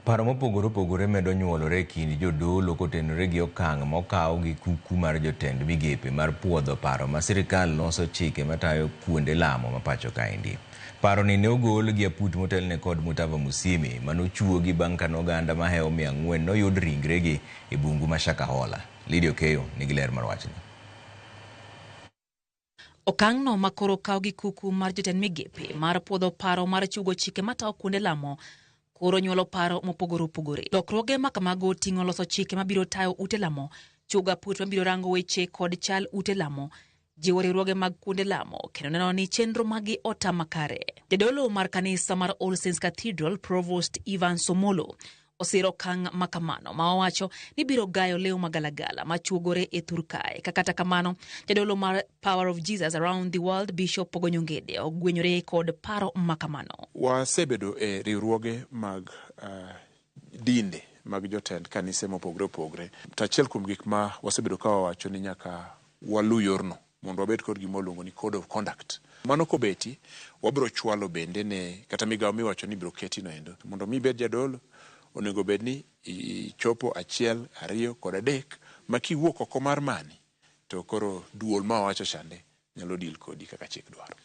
Paro mopogore opogore medo nyuolore e kind jodolo kotenore gi okang' mokaw gi kuku mar jotend migepe mar puodho paro ma sirikal loso chike matayo kuonde lamo ma pacho kaendi. Paro ni ne ogol gi aput motelne kod Mutava Musyimi manochuogi bang' kane oganda mahewo 400 noyud ringregi e bungu ma Shakahola. Lydia Okeyo nigi ler mar wachni. Okang' no makoro kaw gi kuku mar jotend migepe mar puodho paro mar chugo chike matayo kuonde lamo koro nyuolo paro mopogore opogore. Lokruoge ma kamago ting'o loso chike mabiro tayo ute lamo, chugo aput mabiro rango weche kod chal ute lamo, jiwo riwruoge mag kuonde lamo, kendo neno ni chenro magi otam makare. Jadolo mar kanisa mar All Saints Cathedral, Provost Ivan Somolo, osiro okang' makamano ma owacho ni biro gayo leo magalagala machuogore e Turkay. Kata kamano, jadolo mar Power of Jesus Around the World, Bishop Pogonyo Ngede, ogwenyore kod paro makamano. Wasebedo e riwruoge mag dinde mag jotend kanise mopogore opogore. Tachiel kuom gik ma wasebedo ka wawacho ni nyaka walu yorno mondo wabed kod gima iluongo ni code of conduct. Mano kobeti, wabiro chwalo bende ne kata migawo miwacho ni biro keti no endo. Mondo mi bed jadolo, onego bed ni ichopo 1, 2 kod 3 ma kiwuok oko mar mani to koro duol ma wacho chande nyalo dil kodi kaka chik dwaro.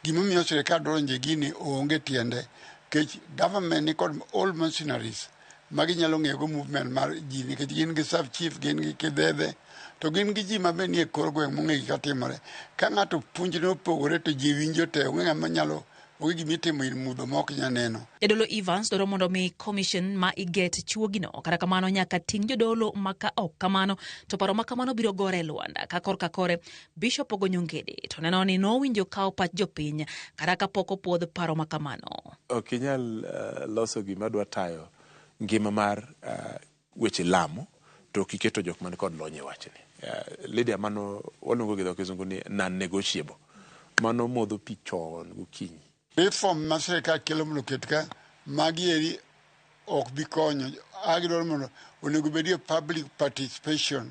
Gima miyo sirikal donjo gini onge tiende kech government ni kod all mercenaries magi nyalo ng'ego movement mar ji nikech gin gi sub chief, gin gi kidhedhe, to gin gi ji mabe nie kor gweng' mong'e gik katimore. Ka ng'ato puonjne opogore to ji winjo te onge ng'ama nyalo ogi gimitimo ir mudho mok nyaneno. Jadolo Evans dwaro mondo mi commission ma iget chuogino, kata kamano nyaka ting' jodolo maka ok kamano to paro makamano biro gore Luanda. Ka korka kore, Bishop Pogonyo Ngede to neno ni nowinjo kawo pach jopiny kata kapok opuodh paro makamano. Ok inyal loso gima dwa tayo ngima mar weche lamo to kiketo jok man kod lony e wachni. Lydia, mano waluongo gi dho kisungu ni non-negotiable. Mano modho pi chon gokinyi. Reform ma sirikal kelo mondo ket ka magi eri ok bi konyo. Agidwaro mondo onego bedie public participation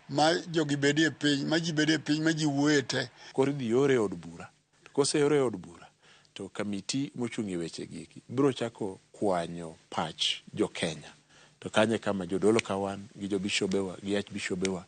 ma jogi bedie piny, ma ji bedie piny, ma ji wuoye te. Koro idhi yore od bura. Kose yore od bura to kamiti mochung' e weche giki biro chako kwanyo pach jo Kenya. To kanye kama jodolo kawan gi jo bishobewa gi archbishobewa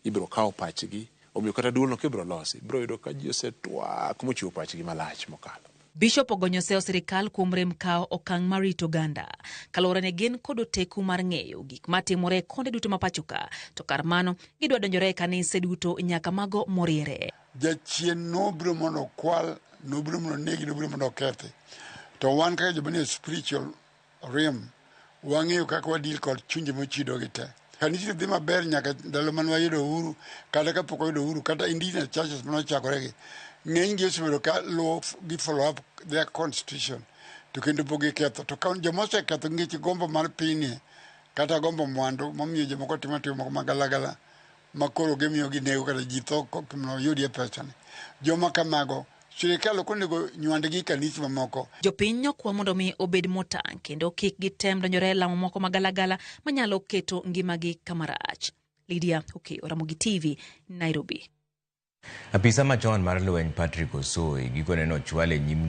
ibiro kawo pachgi. Omiyo kata duolno kibiro losi biro yudo ka ji osetwak mochiwo pachgi malach mokalo. Bishop ogonyo seo sirikal kuom rem kawo okang' marito oganda. Kaluwore ne gin kod teku mar ng'eyo gik matimore konde duto ma pachoka, to kar mano gidwa donjore e kanise duto nyaka mago moriere. Jachien nobiro mondo kwal, nobiro mondo negi, nobiro mondo kethi. To wan kaka jomanie spiritual realm, wang'eyo kaka wadil kod chunje mochido gi te. Kanisa dhi maber nyaka ndalo man wayudo uhuru, kata kapok wayudo uhuru, kata indigenous churches manochakoregi. Ng'eny gi osebedo ka luwo gi follow up their constitution to kendo pogi ketho. To ka joma oseketho ngech gombo mar pinyni kata gombo mwandu momiyo jomoko timo moko magalagala makoro gimiyo ginego kata ji tho mondo yudie pesani. Joma kamago sirikal ok onego nywandgi kanisa mamoko. Jopiny nyokwa mondo mi obed motang' kendo kik gitem donjore lamo moko magalagala manyalo keto ngimagi kamarach. Lydia Okeyo, Ramogi TV, Nairobi. Apisa machon mar lweny Patrick Osoi gikone nochwale nyim